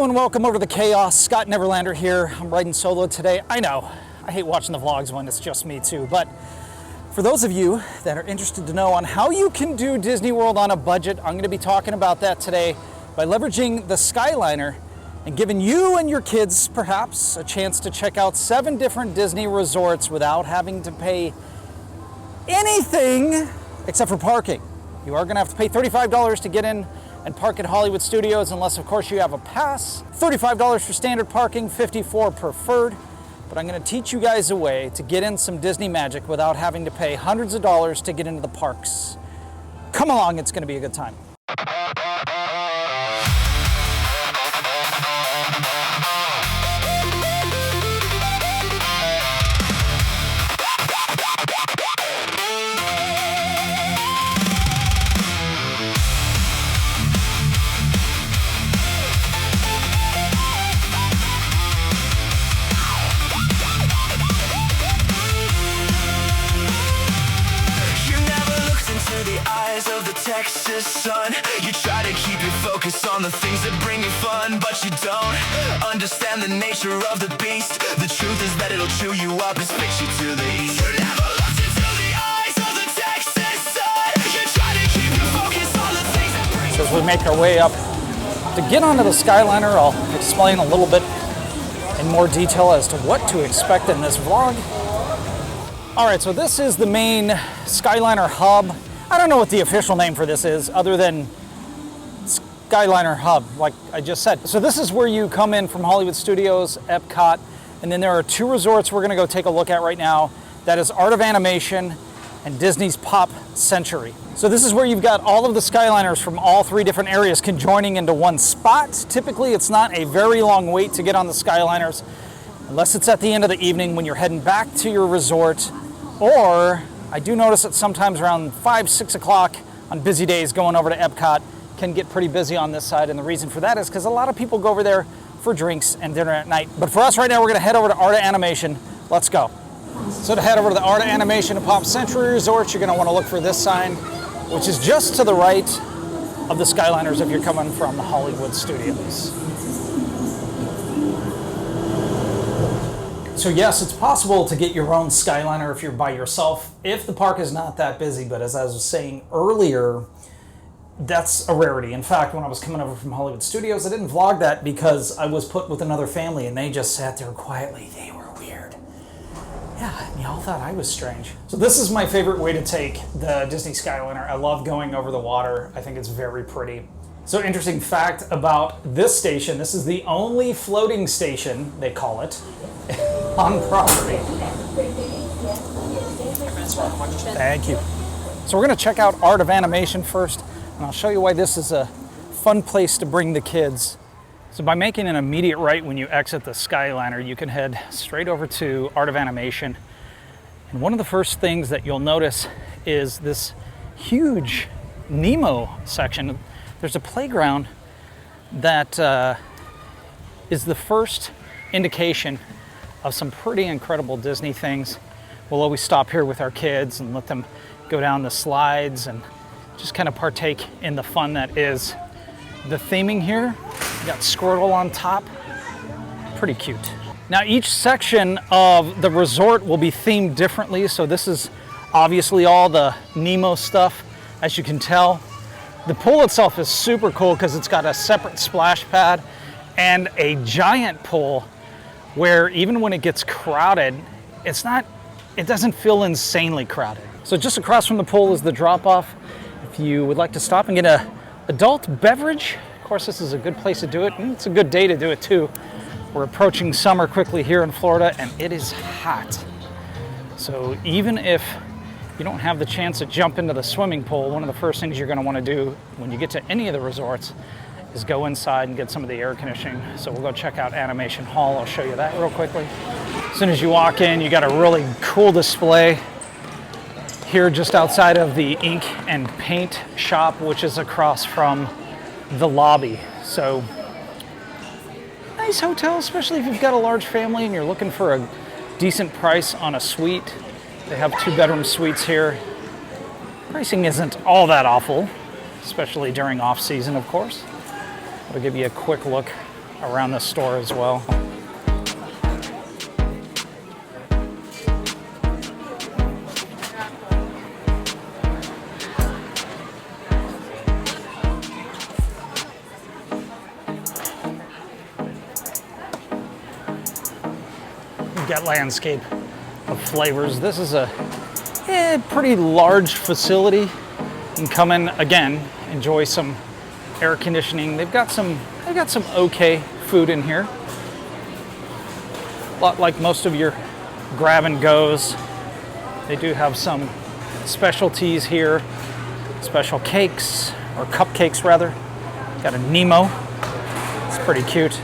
and welcome over to the chaos. Scott Neverlander here. I'm riding solo today. I know, I hate watching the vlogs when it's just me too, but for those of you that are interested to know on how you can do Disney World on a budget, I'm going to be talking about that today by leveraging the Skyliner and giving you and your kids perhaps a chance to check out 7 different Disney resorts without having to pay anything except for parking. You are going to have to pay $35 to get in and park at Hollywood Studios, unless of course you have a pass. $35 for standard parking, $54 preferred. But I'm going to teach you guys a way to get in some Disney magic without having to pay hundreds of dollars to get into the parks. Come along, it's going to be a good time. Texas sun, you try to keep your focus on the things that bring you fun, but you don't understand the nature of the beast. The truth is that it'll chew you up and spit you to the east. You never looked into the eyes of the Texas sun. You try to keep your focus on the things that bring you fun. So as we make our way up to get onto the Skyliner, I'll explain a little bit in more detail as to what to expect in this vlog. All right, so this is the main Skyliner hub. I don't know what the official name for this is other than Skyliner Hub, like I just said. So this is where you come in from Hollywood Studios, Epcot, and then there are 2 resorts we're gonna go take a look at right now. That is Art of Animation and Disney's Pop Century. So this is where you've got all of the Skyliners from all 3 different areas conjoining into one spot. Typically, it's not a very long wait to get on the Skyliners, unless it's at the end of the evening when you're heading back to your resort, or I do notice that sometimes around 5, 6 o'clock on busy days going over to Epcot can get pretty busy on this side. And the reason for that is because a lot of people go over there for drinks and dinner at night. But for us right now, we're gonna head over to Art of Animation. Let's go. So to head over to the Art of Animation and Pop Century Resort, you're gonna wanna look for this sign, which is just to the right of the Skyliners if you're coming from the Hollywood Studios. So yes, it's possible to get your own Skyliner if you're by yourself, if the park is not that busy, but as I was saying earlier, that's a rarity. In fact, when I was coming over from Hollywood Studios, I didn't vlog that because I was put with another family and they just sat there quietly. They were weird. Yeah, and y'all thought I was strange. So this is my favorite way to take the Disney Skyliner. I love going over the water. I think it's very pretty. So interesting fact about this station, this is the only floating station, they call it, on property. Thank you. So we're going to check out Art of Animation first, and I'll show you why this is a fun place to bring the kids. So by making an immediate right when you exit the Skyliner, you can head straight over to Art of Animation. And one of the first things that you'll notice is this huge Nemo section. There's a playground that is the first indication of some pretty incredible Disney things. We'll always stop here with our kids and let them go down the slides and just kind of partake in the fun that is the theming here. You got Squirtle on top, pretty cute. Now each section of the resort will be themed differently, so this is obviously all the Nemo stuff, as you can tell. The pool itself is super cool because it's got a separate splash pad and a giant pool where even when it gets crowded, it doesn't feel insanely crowded. So just across from the pool is the drop-off. If you would like to stop and get an adult beverage, of course this is a good place to do it, and it's a good day to do it too. We're approaching summer quickly here in Florida and it is hot. So even if you don't have the chance to jump into the swimming pool, one of the first things you're going to want to do when you get to any of the resorts is go inside and get some of the air conditioning. So we'll go check out Animation Hall. I'll show you that real quickly. As soon as you walk in, you got a really cool display here just outside of the ink and paint shop, which is across from the lobby. So nice hotel, especially if you've got a large family and you're looking for a decent price on a suite. They have 2-bedroom suites here. Pricing isn't all that awful, especially during off season, of course. I'll give you a quick look around the store as well. You've got landscape of flavors. This is a pretty large facility. You can come in again, enjoy some air conditioning. They've got some okay food in here. A lot like most of your grab and goes. They do have some specialties here, special cakes, or cupcakes rather. Got a Nemo. It's pretty cute.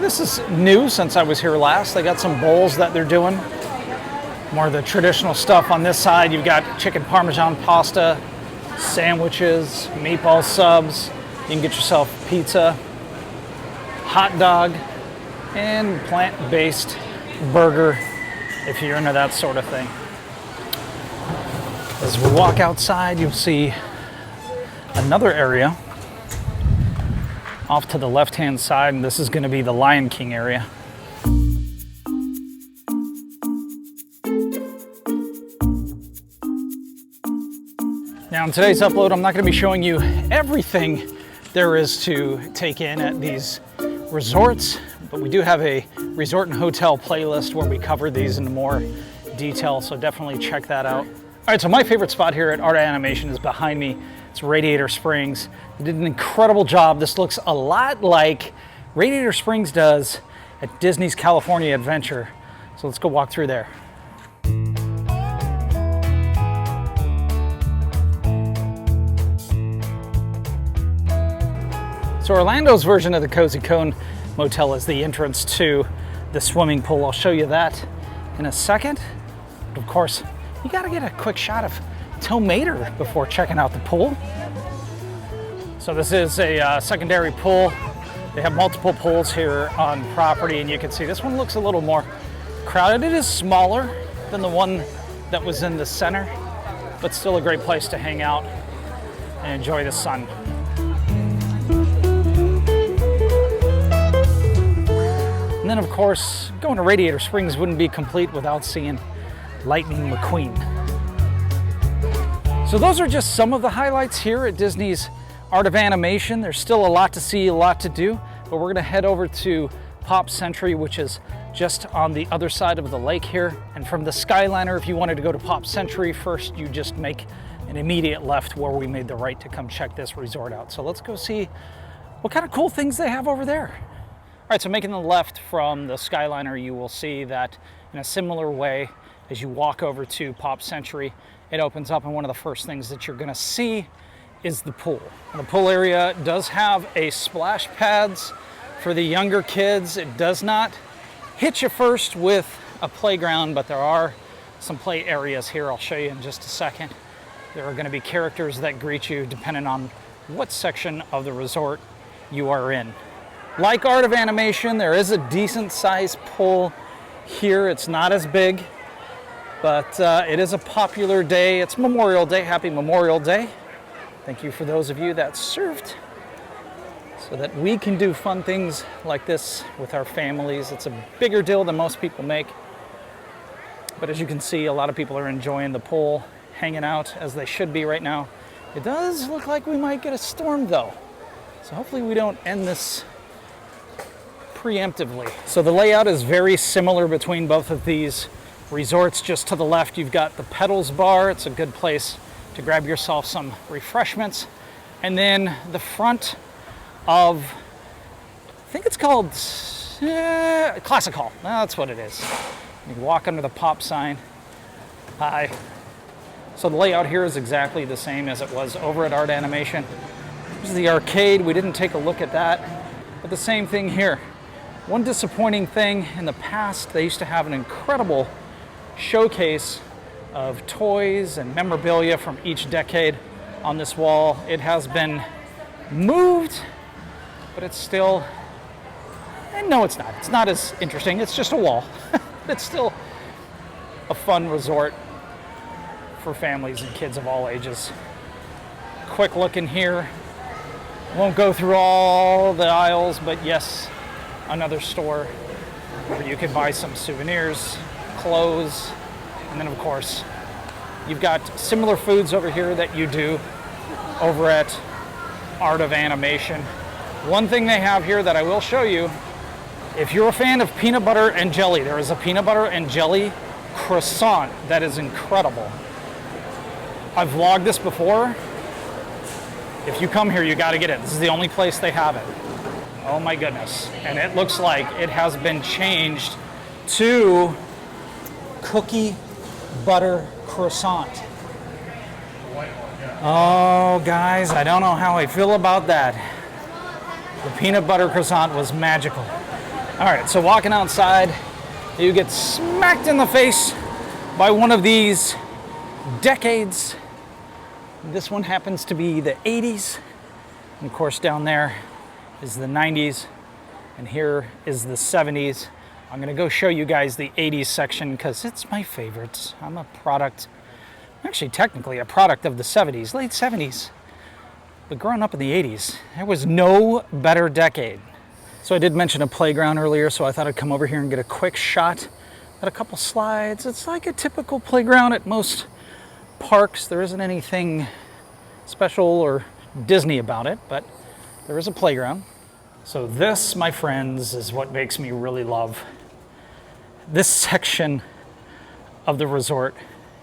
This is new since I was here last. They got some bowls that they're doing. More of the traditional stuff on this side. You've got chicken parmesan pasta, sandwiches, meatball subs. You can get yourself pizza, hot dog, and plant-based burger if you're into that sort of thing. As we walk outside, you'll see another area off to the left-hand side, and this is going to be the Lion King area. Now in today's upload, I'm not going to be showing you everything there is to take in at these resorts, but we do have a resort and hotel playlist where we cover these in more detail, so definitely check that out. All right, so my favorite spot here at Art of Animation is behind me. It's Radiator Springs. They did an incredible job. This looks a lot like Radiator Springs does at Disney's California Adventure. So let's go walk through there. So Orlando's version of the Cozy Cone Motel is the entrance to the swimming pool. I'll show you that in a second. But of course, you gotta get a quick shot of Tow Mater before checking out the pool. So this is a secondary pool. They have multiple pools here on property, and you can see this one looks a little more crowded. It is smaller than the one that was in the center, but still a great place to hang out and enjoy the sun. And then of course, going to Radiator Springs wouldn't be complete without seeing Lightning McQueen. So those are just some of the highlights here at Disney's Art of Animation. There's still a lot to see, a lot to do, but we're gonna head over to Pop Century, which is just on the other side of the lake here. And from the Skyliner, if you wanted to go to Pop Century first, you just make an immediate left where we made the right to come check this resort out. So let's go see what kind of cool things they have over there. All right, so making the left from the Skyliner, you will see that in a similar way, as you walk over to Pop Century, it opens up, and one of the first things that you're gonna see is the pool. And the pool area does have a splash pads for the younger kids. It does not hit you first with a playground, but there are some play areas here. I'll show you in just a second. There are gonna be characters that greet you depending on what section of the resort you are in. Like Art of Animation, there is a decent sized pool here. It's not as big, but it is a popular day. It's Memorial Day. Happy Memorial Day. Thank you for those of you that served so that we can do fun things like this with our families. It's a bigger deal than most people make. But as you can see, a lot of people are enjoying the pool, hanging out as they should be right now. It does look like we might get a storm though. So hopefully we don't end this preemptively. So the layout is very similar between both of these resorts. Just to the left, you've got the Pedals Bar. It's a good place to grab yourself some refreshments. And then the front of, I think it's called Classic Hall. That's what it is. You walk under the pop sign. Hi. So the layout here is exactly the same as it was over at Art Animation. This is the arcade. We didn't take a look at that, but the same thing here. One disappointing thing, in the past, they used to have an incredible showcase of toys and memorabilia from each decade on this wall. It has been moved, but it's still, and no, it's not. It's not as interesting. It's just a wall. It's still a fun resort for families and kids of all ages. Quick look in here. Won't go through all the aisles, but yes, another store where you can buy some souvenirs, clothes, and then of course, you've got similar foods over here that you do over at Art of Animation. One thing they have here that I will show you, if you're a fan of peanut butter and jelly, there is a peanut butter and jelly croissant that is incredible. I've vlogged this before. If you come here, you got to get it. This is the only place they have it. Oh my goodness. And it looks like it has been changed to cookie butter croissant. Oh guys, I don't know how I feel about that. The peanut butter croissant was magical. All right, so walking outside, you get smacked in the face by one of these decades. This one happens to be the 80s. And of course, down there is the 90s. And here is the 70s. I'm gonna go show you guys the 80s section because it's my favorite. I'm a product, actually technically a product of the 70s, late 70s. But growing up in the 80s, there was no better decade. So I did mention a playground earlier, so I thought I'd come over here and get a quick shot at a couple slides. It's like a typical playground at most parks. There isn't anything special or Disney about it, but there is a playground. So this, my friends, is what makes me really love this section of the resort.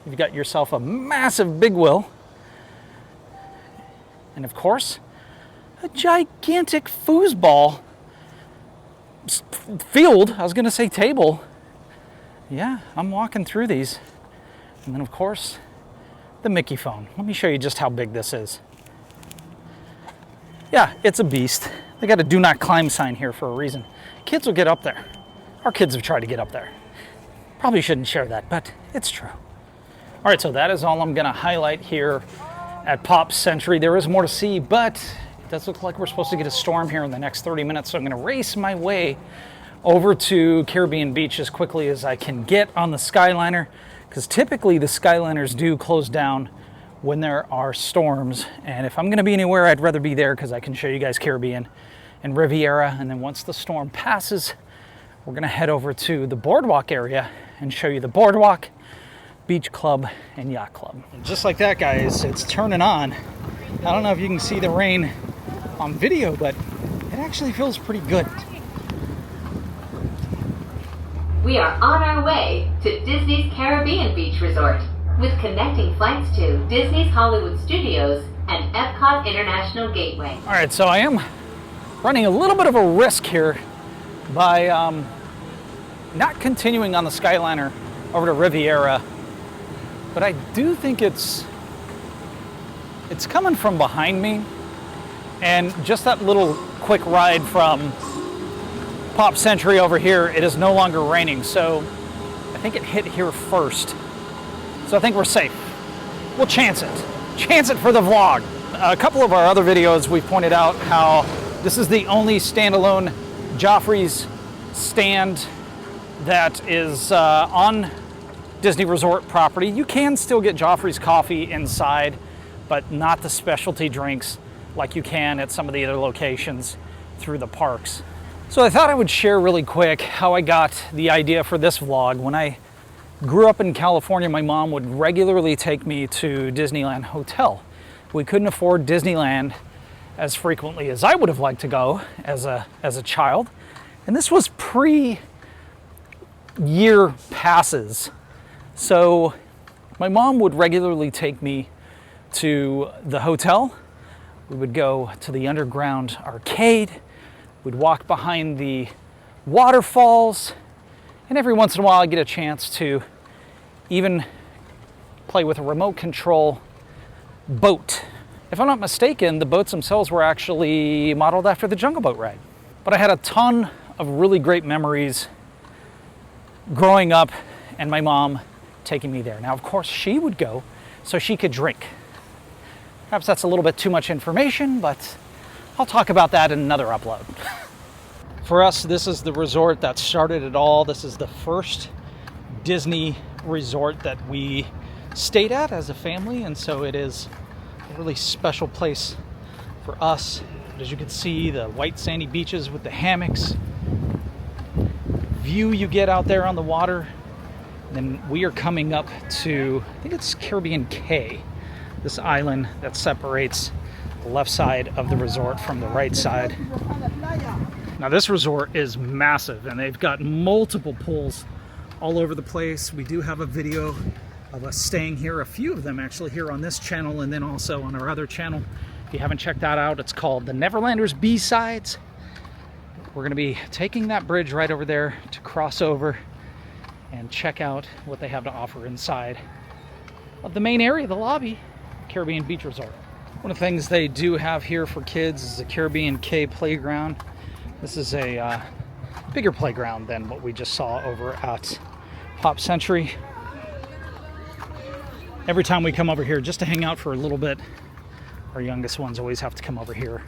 You've got yourself a massive big wheel, and of course, a gigantic foosball field. I was gonna say table. Yeah, I'm walking through these. And then of course, the Mickey phone. Let me show you just how big this is. Yeah, it's a beast. They got a do not climb sign here for a reason. Kids will get up there. Our kids have tried to get up there. Probably shouldn't share that, but it's true. All right, so that is all I'm gonna highlight here at Pop Century. There is more to see, but it does look like we're supposed to get a storm here in the next 30 minutes, so I'm gonna race my way over to Caribbean Beach as quickly as I can get on the Skyliner, because typically the Skyliners do close down when there are storms. And if I'm gonna be anywhere, I'd rather be there because I can show you guys Caribbean and Riviera. And then once the storm passes, we're gonna head over to the BoardWalk area and show you the BoardWalk, Beach Club, and Yacht Club. And just like that, guys, it's turning on. I don't know if you can see the rain on video, but it actually feels pretty good. We are on our way to Disney's Caribbean Beach Resort with connecting flights to Disney's Hollywood Studios and Epcot International Gateway. All right, so I am running a little bit of a risk here by not continuing on the Skyliner over to Riviera, but I do think it's coming from behind me, and just that little quick ride from Pop Century over here, it is no longer raining, so I think it hit here first. So I think we're safe. We'll chance it. Chance it for the vlog. A couple of our other videos, we pointed out how this is the only standalone Joffrey's stand that is on Disney Resort property. You can still get Joffrey's coffee inside, but not the specialty drinks like you can at some of the other locations through the parks. So I thought I would share really quick how I got the idea for this vlog. When I grew up in California, my mom would regularly take me to Disneyland Hotel. We couldn't afford Disneyland as frequently as I would have liked to go as a child. And this was pre-year passes. So my mom would regularly take me to the hotel. We would go to the underground arcade. We'd walk behind the waterfalls, and every once in a while I get a chance to even play with a remote control boat. If I'm not mistaken, the boats themselves were actually modeled after the Jungle Boat ride. But I had a ton of really great memories growing up and my mom taking me there. Now, of course, she would go so she could drink. Perhaps that's a little bit too much information, but I'll talk about that in another upload. For us, this is the resort that started it all. This is the first Disney resort that we stayed at as a family, and so it is a really special place for us. But as you can see, the white sandy beaches with the hammocks, view you get out there on the water. And then we are coming up to, I think it's Caribbean Cay, this island that separates the left side of the resort from the right side. Now this resort is massive and they've got multiple pools all over the place. We do have a video of us staying here, a few of them actually here on this channel and then also on our other channel. If you haven't checked that out, it's called the Neverlanders B-Sides. We're gonna be taking that bridge right over there to cross over and check out what they have to offer inside of the main area, the lobby, Caribbean Beach Resort. One of the things they do have here for kids is the Caribbean Cay playground. This is a bigger playground than what we just saw over at Pop Century. Every time we come over here just to hang out for a little bit, our youngest ones always have to come over here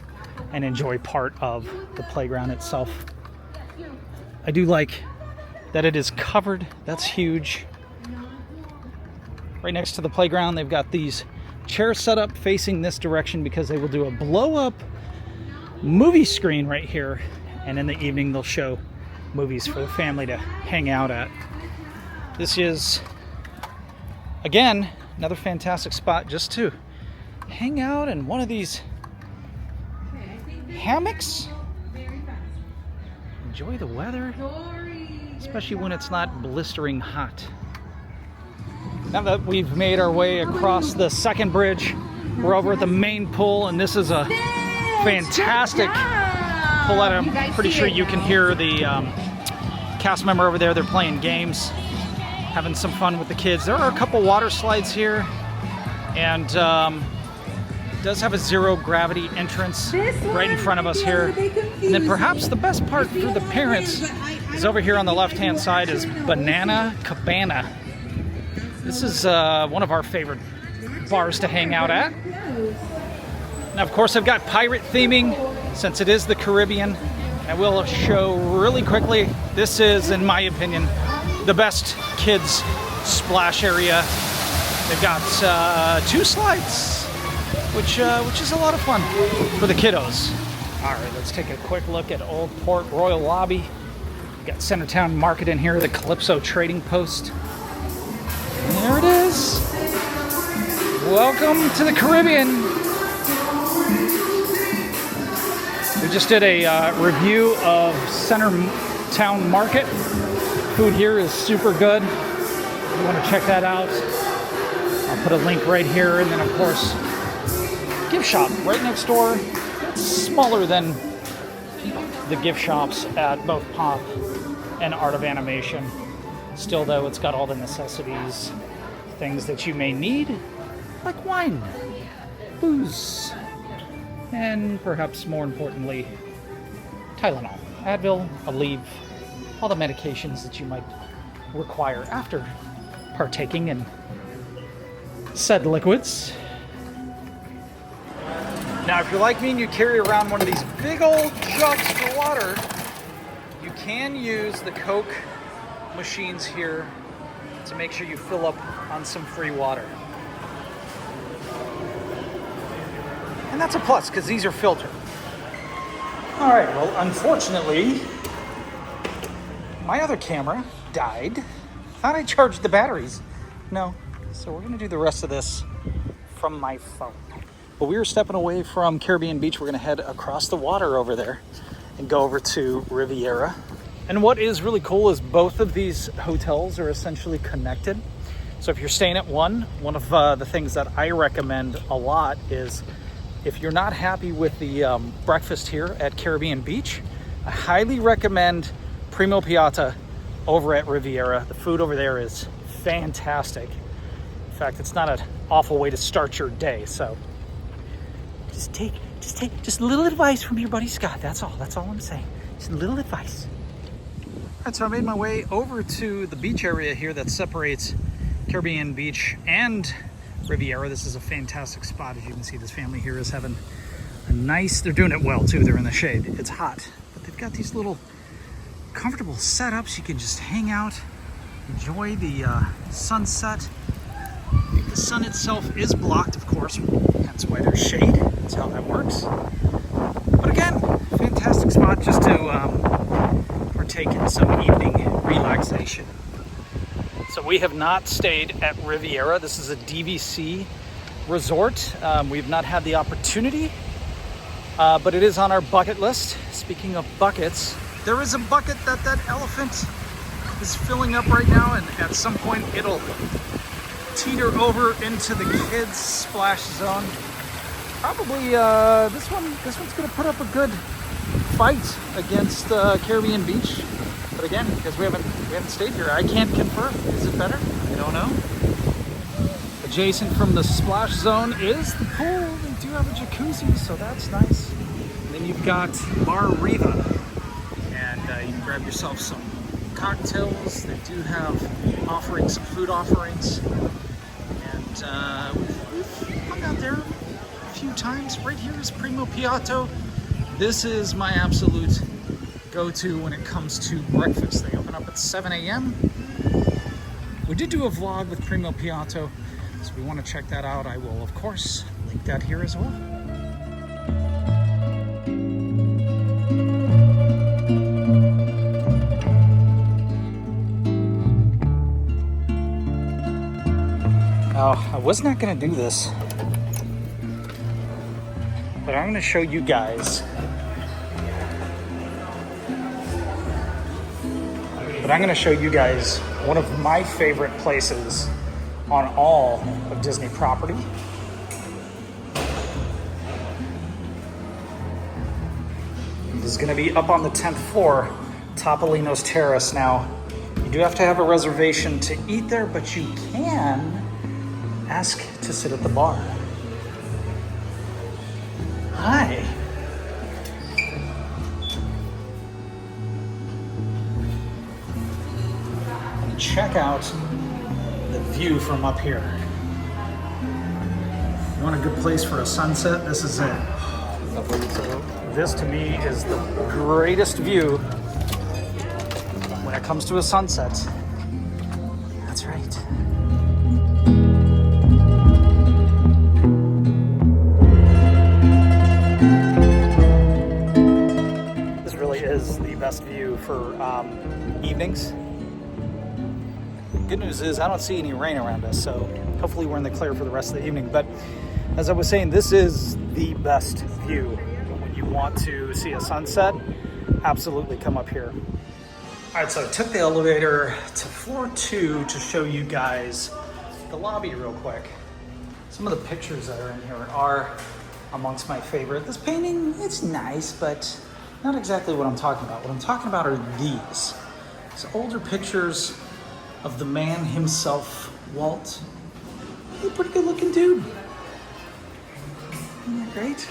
and enjoy part of the playground itself. I do like that it is covered. That's huge. Right next to the playground, they've got these chairs set up facing this direction because they will do a blow-up movie screen right here, and in the evening they'll show movies for the family to hang out at. This is, again, another fantastic spot just to hang out in one of these hammocks. Enjoy the weather, especially when it's not blistering hot. Now that we've made our way across the second bridge, we're over at the main pool, and this is a fantastic pull out. I'm pretty sure you can hear the cast member over there. They're playing games, having some fun with the kids. There are a couple water slides here, and it does have a zero gravity entrance right in front of us here. And then perhaps the best part for the parents is over here on the left-hand side is Banana Cabana. This is one of our favorite bars to hang out at. Now, of course, I've got pirate theming since it is the Caribbean. I will show really quickly, this is, in my opinion, the best kids splash area. They've got 2 slides, which is a lot of fun for the kiddos. All right, let's take a quick look at Old Port Royal Lobby. We've got Centertown Market in here, the Calypso Trading Post. And there it is. Welcome to the Caribbean. We just did a review of Centertown Market. Food here is super good. If you want to check that out, I'll put a link right here. And then, of course, gift shop right next door. It's smaller than the gift shops at both Pop and Art of Animation. Still, though, it's got all the necessities, things that you may need, like wine, booze, and perhaps more importantly, Tylenol, Advil, Aleve, all the medications that you might require after partaking in said liquids. Now, if you're like me and you carry around one of these big old jugs for water, you can use the Coke machines here to make sure you fill up on some free water. And that's a plus because these are filtered. All right, well, unfortunately, my other camera died. Thought I charged the batteries. No, so we're gonna do the rest of this from my phone. But we are stepping away from Caribbean Beach. We're gonna head across the water over there and go over to Riviera. And what is really cool is both of these hotels are essentially connected. So if you're staying at one of the things that I recommend a lot is if you're not happy with the breakfast here at Caribbean Beach, I highly recommend Primo Piatti over at Riviera. The food over there is fantastic. In fact, it's not an awful way to start your day. So just take just a little advice from your buddy Scott. That's all I'm saying. Just a little advice. All right, so I made my way over to the beach area here that separates Caribbean Beach and Riviera. This is a fantastic spot. As you can see, this family here is having a nice, they're doing it well too. They're in the shade. It's hot, but they've got these little comfortable setups. You can just hang out, enjoy the sunset. The sun itself is blocked, of course. That's why there's shade. That's how that works. But But again, fantastic spot just to partake in some evening relaxation. So we have not stayed at Riviera. This is a DVC resort. We've not had the opportunity, but it is on our bucket list. Speaking of buckets, there is a bucket that elephant is filling up right now, and at some point it'll teeter over into the kids' splash zone. Probably this one's gonna put up a good fight against Caribbean Beach. But again, because we haven't stayed here, I can't confirm. Is it better? I don't know. Adjacent from the splash zone is the pool. They do have a jacuzzi, so that's nice. And then you've got Bar Riva, and you can grab yourself some cocktails. They do have offerings, some food offerings, and we've hung out there a few times. Right here is Primo Piatto. This is my absolute go-to when it comes to breakfast. They open up at 7 a.m. We did do a vlog with Primo Piatto, so if you want to check that out, I will of course link that here as well. Now, I was not going to do this, but I'm going to show you guys. One of my favorite places on all of Disney property. It is going to be up on the 10th floor, Topolino's Terrace. Now, you do have to have a reservation to eat there, but you can ask to sit at the bar. Hi. Check out the view from up here. You want a good place for a sunset? This is it. This to me is the greatest view when it comes to a sunset. That's right. This really is the best view for evenings. Good news is I don't see any rain around us, so hopefully we're in the clear for the rest of the evening. But as I was saying, this is the best view. When you want to see a sunset, absolutely come up here. All right, so I took the elevator to floor 2 to show you guys the lobby real quick. Some of the pictures that are in here are amongst my favorite. This painting, it's nice, but not exactly what I'm talking about. What I'm talking about are these. These older pictures of the man himself, Walt. He's a pretty good looking dude. Isn't that great?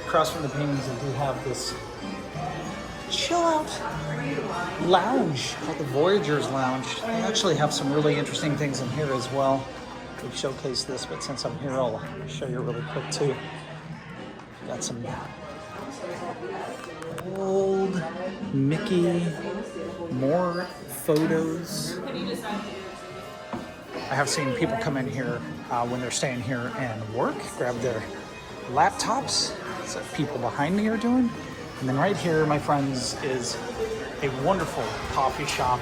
Across from the paintings, they do have this chill out lounge called the Voyager's Lounge. They actually have some really interesting things in here as well. We've showcased this, but since I'm here, I'll show you really quick too. Got some old Mickey, more photos. I have seen people come in here when they're staying here and work, grab their laptops. That's what people behind me are doing. And then right here, my friends, is a wonderful coffee shop.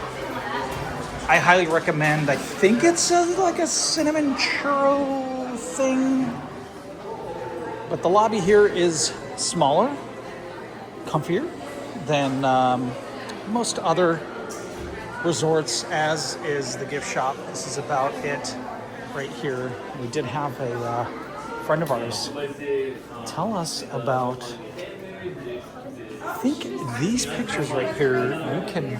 I highly recommend. I think it's like a cinnamon churro thing. But the lobby here is smaller, comfier than most other resorts, as is the gift shop. This is about it right here. We did have a friend of ours tell us about, I think these pictures right here, you can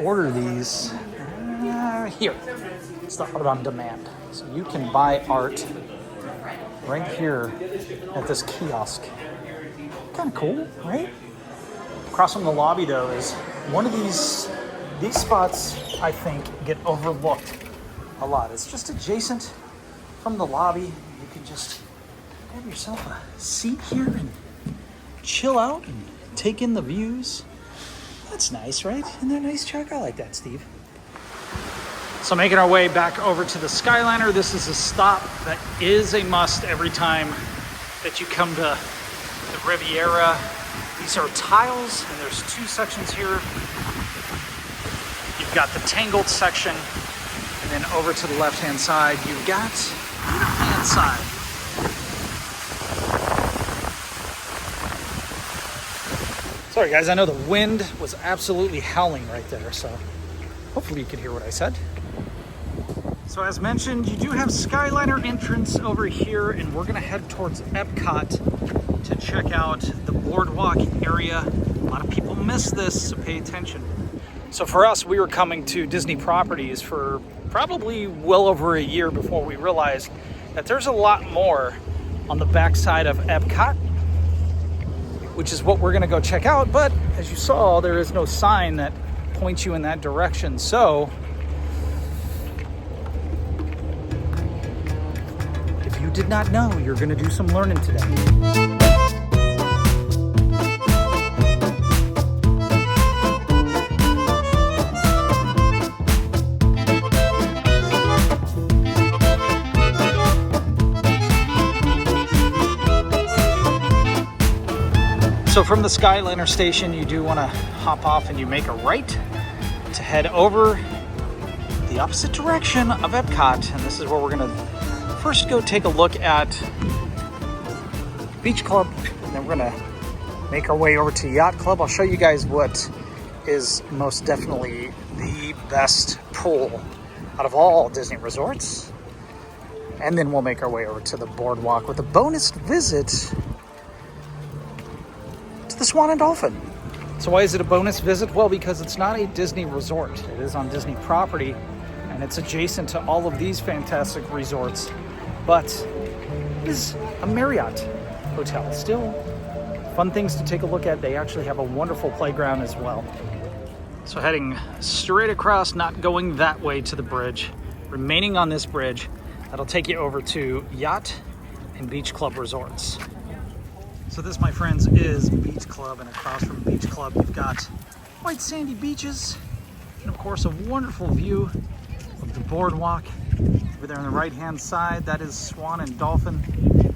order these here. It's the art on demand. So you can buy art right here at this kiosk. Kind of cool, right? Across from the lobby though is one of these spots I think get overlooked a lot. It's just adjacent from the lobby. You can just grab yourself a seat here and chill out and take in the views. That's nice, right? Isn't that nice, Chuck? I like that, Steve. So making our way back over to the Skyliner. This is a stop that is a must every time that you come to the Riviera. These are tiles, and there's two sections here. You've got the tangled section, and then over to the left-hand side, you've got the left-hand side. Sorry guys, I know the wind was absolutely howling right there, so hopefully you could hear what I said. So as mentioned, you do have Skyliner entrance over here, and we're gonna head towards Epcot to check out the boardwalk area. A lot of people miss this, so pay attention. So for us, we were coming to Disney properties for probably well over a year before we realized that there's a lot more on the backside of Epcot, which is what we're gonna go check out. But as you saw, there is no sign that points you in that direction. So if you did not know, you're gonna do some learning today. So from the Skyliner station, you do want to hop off and you make a right to head over the opposite direction of Epcot. And this is where we're going to first go take a look at Beach Club. And then we're going to make our way over to Yacht Club. I'll show you guys what is most definitely the best pool out of all Disney resorts. And then we'll make our way over to the boardwalk with a bonus visit the Swan and Dolphin. So why is it a bonus visit? Well, because it's not a Disney resort. It is on Disney property, and it's adjacent to all of these fantastic resorts, but it is a Marriott hotel. Still fun things to take a look at. They actually have a wonderful playground as well. So heading straight across, not going that way to the bridge, remaining on this bridge, that'll take you over to Yacht and Beach Club resorts. So this, my friends, is Beach Club, and across from Beach Club you've got white sandy beaches and of course a wonderful view of the boardwalk. Over there on the right hand side, that is Swan and Dolphin.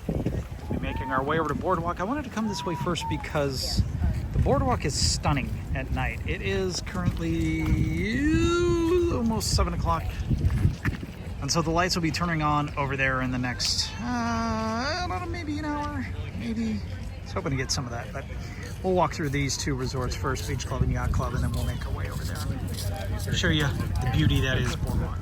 We'll be making our way over to boardwalk. I wanted to come this way first because the boardwalk is stunning at night. It is currently almost 7 o'clock, and so the lights will be turning on over there in the next I don't know, maybe an hour, maybe. I was hoping to get some of that, but we'll walk through these two resorts first, Beach Club and Yacht Club, and then we'll make our way over there. Show you the beauty that is boardwalk.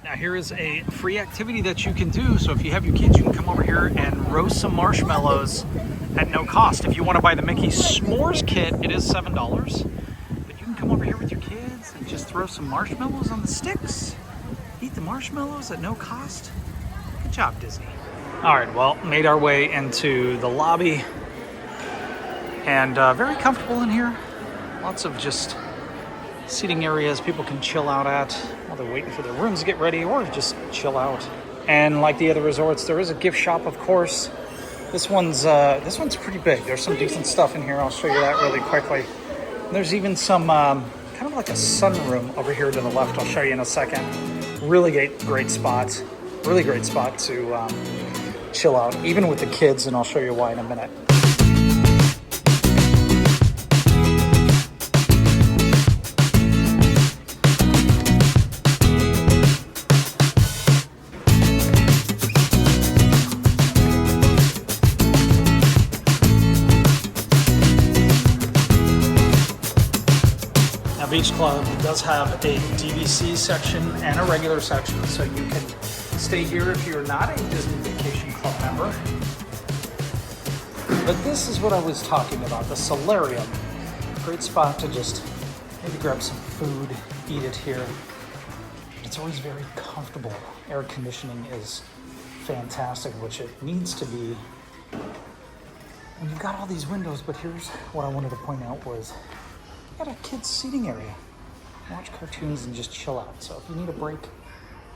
Now here is a free activity that you can do. So if you have your kids, you can come over here and roast some marshmallows at no cost. If you want to buy the Mickey S'mores kit, it is $7, but you can come over here with your kids and just throw some marshmallows on the sticks, eat the marshmallows at no cost. Good job, Disney. All right, well, made our way into the lobby, and very comfortable in here. Lots of just seating areas people can chill out at while they're waiting for their rooms to get ready, or just chill out. And like the other resorts, there is a gift shop, of course. This one's pretty big. There's some decent stuff in here. I'll show you that really quickly. And there's even some kind of like a sunroom over here to the left. I'll show you in a second. Really great spot. Really great spot to chill out, even with the kids, and I'll show you why in a minute. Now, Beach Club does have a DVC section and a regular section, so you can stay here if you're not a Disney Vacation Club member. But this is what I was talking about, the solarium. Great spot to just maybe grab some food, eat it here. It's always very comfortable. Air conditioning is fantastic, which it needs to be. And you've got all these windows, but here's what I wanted to point out was you got a kids seating area. Watch cartoons and just chill out. So if you need a break,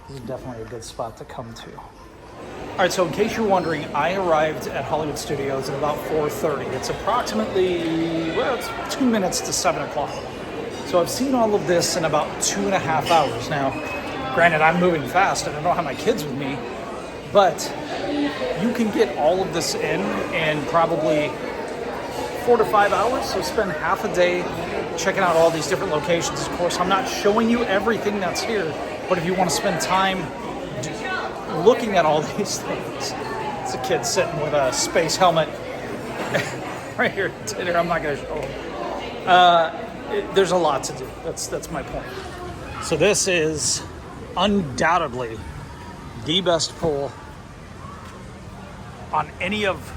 this is definitely a good spot to come to. All right, so in case you're wondering, I arrived at Hollywood Studios at about 4:30. It's approximately, well, it's 2 minutes to 7 o'clock. So I've seen all of this in about 2.5 hours. Now, granted, I'm moving fast and I don't have my kids with me, but You can get all of this in probably 4 to 5 hours, so spend half a day checking out all these different locations. Of course, I'm not showing you everything that's here, but if you want to spend time looking at all these things, it's a kid sitting with a space helmet right here. I'm not going to show him. There's a lot to do. That's my point. So this is undoubtedly the best pool on any of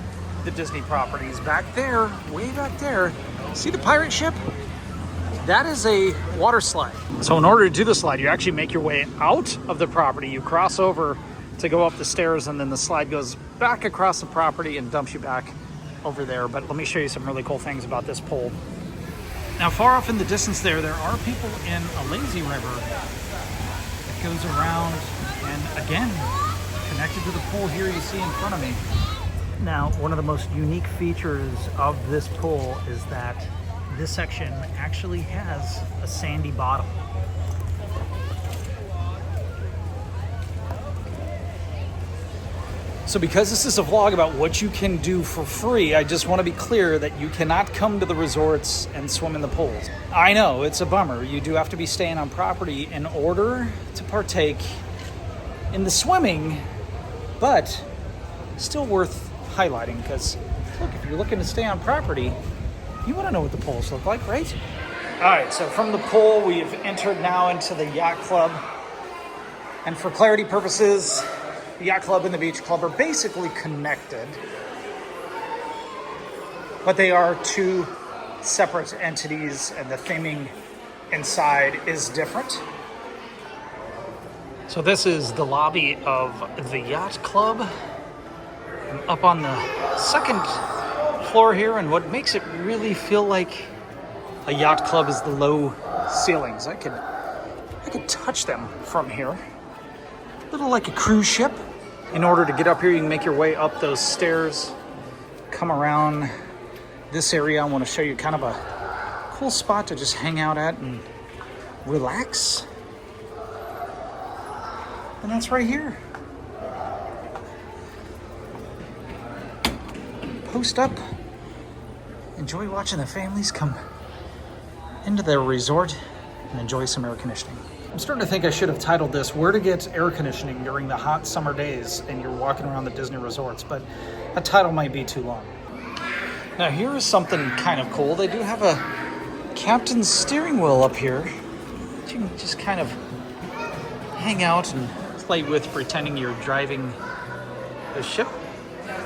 the Disney properties. Back there, way back there, see the pirate ship? That is a water slide. So in order to do the slide, you actually make your way out of the property. You cross over to go up the stairs, and then the slide goes back across the property and dumps you back over there. But let me show you some really cool things about this pool. Now, far off in the distance there are people in a lazy river that goes around, and again, connected to the pool here you see in front of me. Now, one of the most unique features of this pool is that this section actually has a sandy bottom. So because this is a vlog about what you can do for free, I just want to be clear that you cannot come to the resorts and swim in the pools. I know, it's a bummer. You do have to be staying on property in order to partake in the swimming, but still worth highlighting, because look, if you're looking to stay on property, you want to know what the pools look like, right? All right, so from the pool, we've entered now into the Yacht Club. And for clarity purposes, the Yacht Club and the Beach Club are basically connected, but they are two separate entities, and the theming inside is different. So this is the lobby of the Yacht Club. I'm up on the second floor here, and what makes it really feel like a yacht club is the low ceilings. I could touch them from here. A little like a cruise ship. In order to get up here, you can make your way up those stairs, come around this area. I want to show you kind of a cool spot to just hang out at and relax. And that's right here. Post up, enjoy watching the families come into their resort and enjoy some air conditioning. I'm starting to think I should have titled this "Where to Get Air Conditioning During the Hot Summer Days and You're Walking Around the Disney Resorts," but that title might be too long. Now here is something kind of cool. They do have a captain's steering wheel up here. You can just kind of hang out and play with, pretending you're driving the ship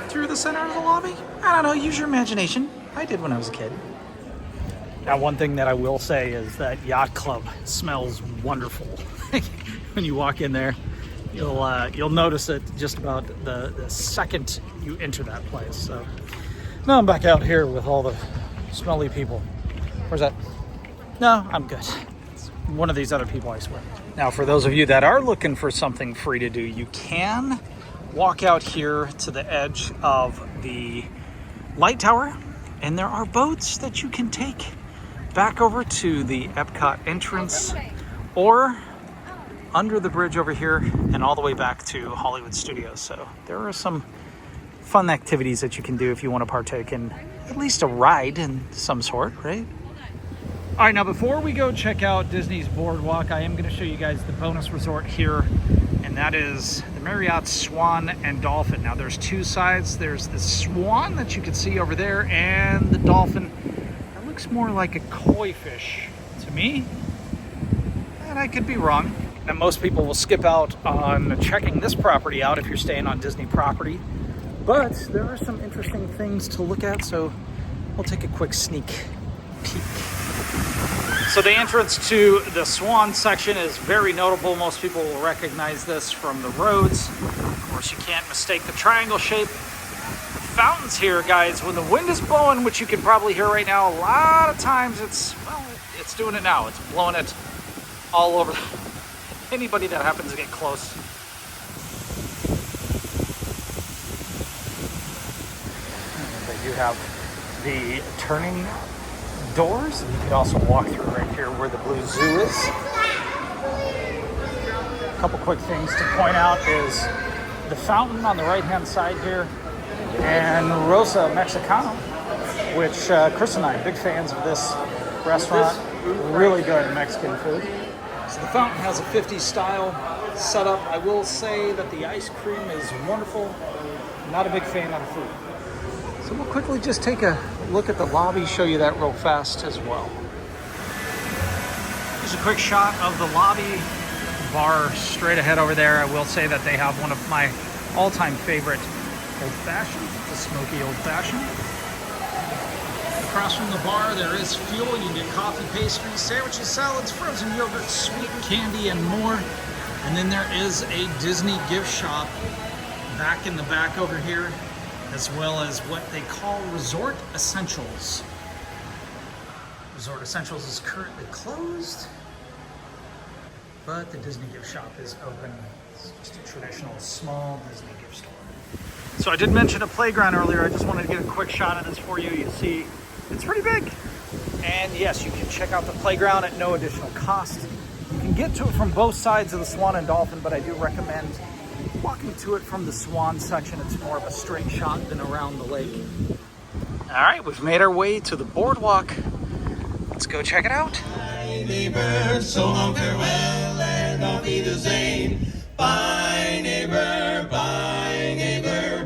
through the center of the lobby. I don't know, use your imagination. I did when I was a kid. Now, one thing that I will say is that Yacht Club smells wonderful. When you walk in there, you'll notice it just about the second you enter that place. So now I'm back out here with all the smelly people. Where's that? No, I'm good. It's one of these other people, I swear. Now, for those of you that are looking for something free to do, you can walk out here to the edge of the light tower, and there are boats that you can take back over to the Epcot entrance, or under the bridge over here and all the way back to Hollywood Studios. So there are some fun activities that you can do if you want to partake in at least a ride in some sort, right? All right, now before we go check out Disney's Boardwalk, I am going to show you guys the bonus resort here, and that is the Marriott Swan and Dolphin. Now there's two sides. There's the Swan that you can see over there, and the Dolphin. It looks more like a koi fish to me, and I could be wrong. Now most people will skip out on checking this property out if you're staying on Disney property, but there are some interesting things to look at, so we'll take a quick sneak peek. So the entrance to the Swan section is very notable. Most people will recognize this from the roads. Of course, you can't mistake the triangle shape. The fountains here, guys, when the wind is blowing, which you can probably hear right now, a lot of times it's doing it now. It's blowing it all over. Anybody that happens to get close. You have the turning doors, and you can also walk through right here where the Blue Zoo is. A couple quick things to point out is the fountain on the right-hand side here, and Rosa Mexicano, which Chris and I are big fans of this restaurant. Really good Mexican food. So the fountain has a 50s style setup. I will say that the ice cream is wonderful. Not a big fan of the food. So we'll quickly just take a look at the lobby, show you that real fast as well. Here's a quick shot of the lobby. Bar straight ahead over there. I will say that they have one of my all-time favorite old-fashioned, the smoky old-fashioned. Across from the bar, there is fuel. You can get coffee, pastries, sandwiches, salads, frozen yogurt, sweet candy, and more. And then there is a Disney gift shop back in the back over here, as well as what they call Resort Essentials. Resort Essentials is currently closed, but the Disney gift shop is open. It's just a traditional small Disney gift store. So I did mention a playground earlier. I just wanted to get a quick shot of this for you. You see, it's pretty big. And yes, you can check out the playground at no additional cost. You can get to it from both sides of the Swan and Dolphin, but I do recommend walking to it from the Swan section. It's more of a straight shot than around the lake. All right, we've made our way to the boardwalk. Let's go check it out. Bye, neighbor, so long, farewell, and auf Wiedersehen. Bye, neighbor,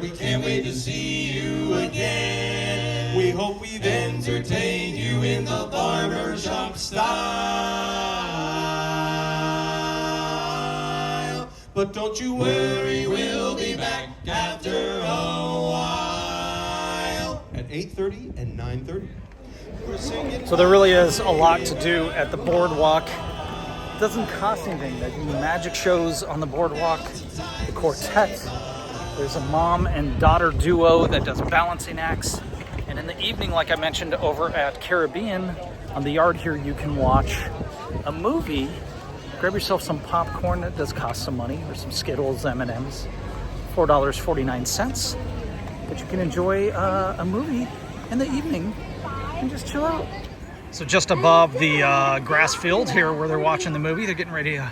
we can't wait to see you again. We hope we've entertained you in the barbershop style. But don't you worry, we'll be back after a while at 8:30 and 9:30. So there really is a lot to do at the boardwalk. It doesn't cost anything. There's magic shows on the boardwalk, the quartet. There's a mom and daughter duo that does balancing acts. And in the evening, like I mentioned, over at Caribbean, on the yard here, you can watch a movie. Grab yourself some popcorn. That does cost some money, or some Skittles, M&Ms. $4.49. But you can enjoy a movie in the evening and just chill out. So just above the grass field here where they're watching the movie, they're getting ready to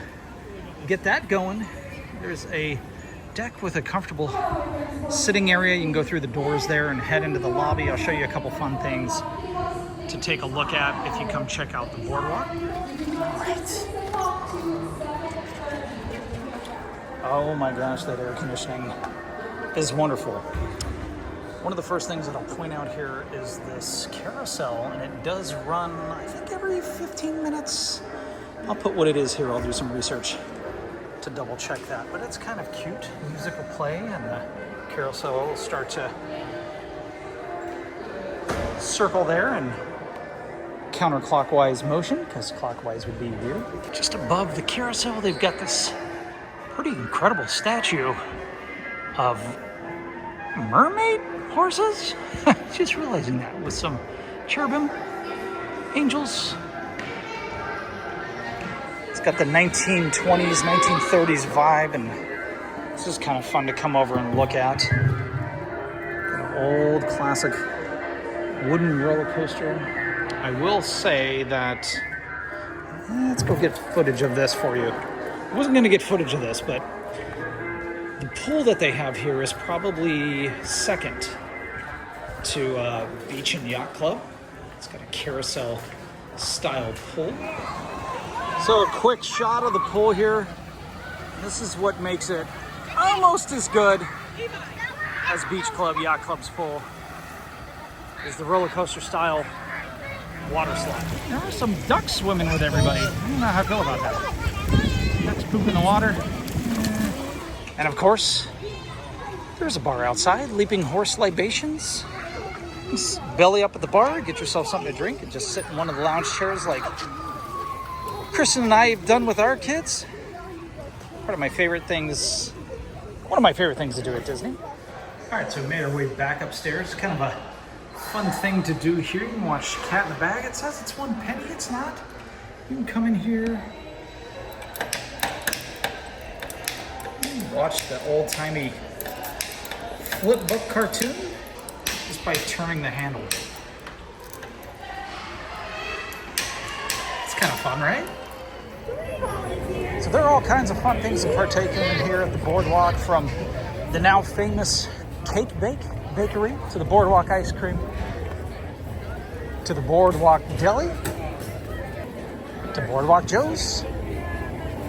get that going. There's a deck with a comfortable sitting area. You can go through the doors there and head into the lobby. I'll show you a couple fun things to take a look at if you come check out the boardwalk. All right. Oh my gosh, that air conditioning is wonderful. One of the first things that I'll point out here is this carousel, and it does run, I think, every 15 minutes. I'll put what it is here. I'll do some research to double check that, but it's kind of cute. Music will play and the carousel will start to circle there in counterclockwise motion, because clockwise would be weird. Just above the carousel, they've got this pretty incredible statue of mermaid horses? Just realizing that, with some cherubim, angels. It's got the 1920s, 1930s vibe, and this is kind of fun to come over and look at. An old classic wooden roller coaster. I will say that, let's go get footage of this for you. I wasn't going to get footage of this, but the pool that they have here is probably second to Beach and Yacht Club. It's got a carousel style pool. So a quick shot of the pool here. This is what makes it almost as good as Beach Club, Yacht Club's pool, is the roller coaster style water slide. There are some ducks swimming with everybody. I don't know how I feel about that. Ducks poop in the water. And of course, there's a bar outside, Leaping Horse Libations. Just belly up at the bar, get yourself something to drink, and just sit in one of the lounge chairs like Kristen and I have done with our kids. One of my favorite things to do at Disney. All right, so we made our way back upstairs. Kind of a fun thing to do here. You can watch Cat in the Bag. It says it's $1. It's not. You can come in here, watch the old-timey flip book cartoon just by turning the handle. It's kind of fun, right? So there are all kinds of fun things to partake in here at the boardwalk, from the now famous cake bakery, to the Boardwalk ice cream, to the Boardwalk deli, to Boardwalk Joe's,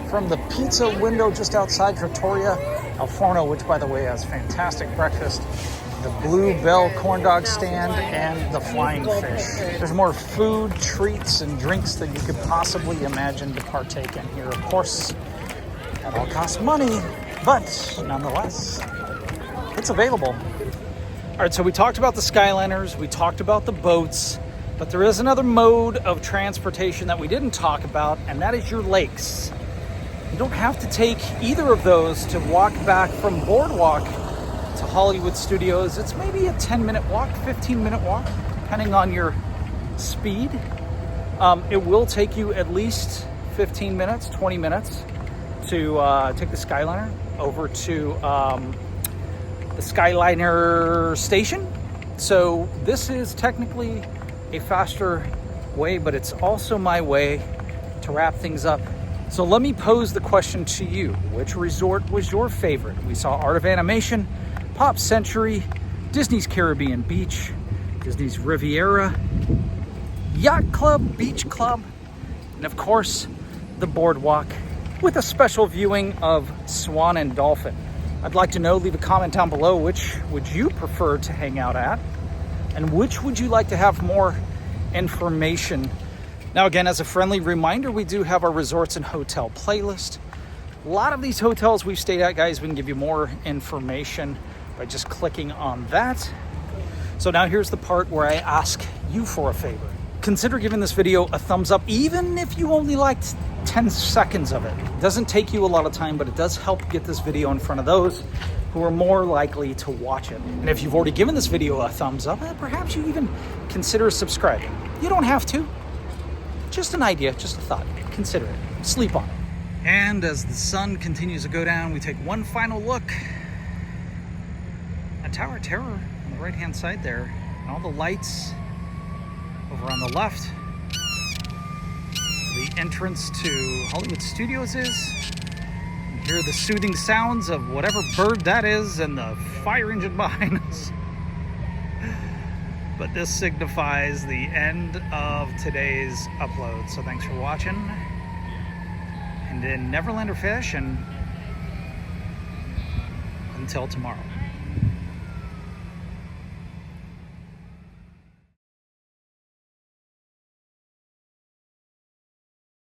from the pizza window just outside Trattoria Al Forno, which by the way has fantastic breakfast, the Blue Bell corn dog stand, and the Flying Fish. There's more food, treats, and drinks than you could possibly imagine to partake in here. Of course, that all costs money, but nonetheless, it's available. All right, so we talked about the Skyliners, we talked about the boats, but there is another mode of transportation that we didn't talk about, and that is your lakes. You don't have to take either of those to walk back from Boardwalk to Hollywood Studios. It's maybe a 10-minute walk, 15-minute walk, depending on your speed. It will take you at least 15 minutes, 20 minutes to take the Skyliner over to the Skyliner station. So this is technically a faster way, but it's also my way to wrap things up. So let me pose the question to you. Which resort was your favorite? We saw Art of Animation, Pop Century, Disney's Caribbean Beach, Disney's Riviera, Yacht Club, Beach Club, and of course, the Boardwalk, with a special viewing of Swan and Dolphin. I'd like to know, leave a comment down below, which would you prefer to hang out at? And which would you like to have more information? Now again, as a friendly reminder, we do have our resorts and hotel playlist. A lot of these hotels we've stayed at, guys, we can give you more information by just clicking on that. So now here's the part where I ask you for a favor. Consider giving this video a thumbs up, even if you only liked 10 seconds of it. It doesn't take you a lot of time, but it does help get this video in front of those who are more likely to watch it. And if you've already given this video a thumbs up, perhaps you even consider subscribing. You don't have to. Just an idea, just a thought. Consider it. Sleep on it. And as the sun continues to go down, we take one final look at Tower of Terror on the right-hand side there. And all the lights over on the left. The entrance to Hollywood Studios is. You hear the soothing sounds of whatever bird that is and the fire engine behind us. But this signifies the end of today's upload. So thanks for watching. And in Neverland or Fish, and until tomorrow.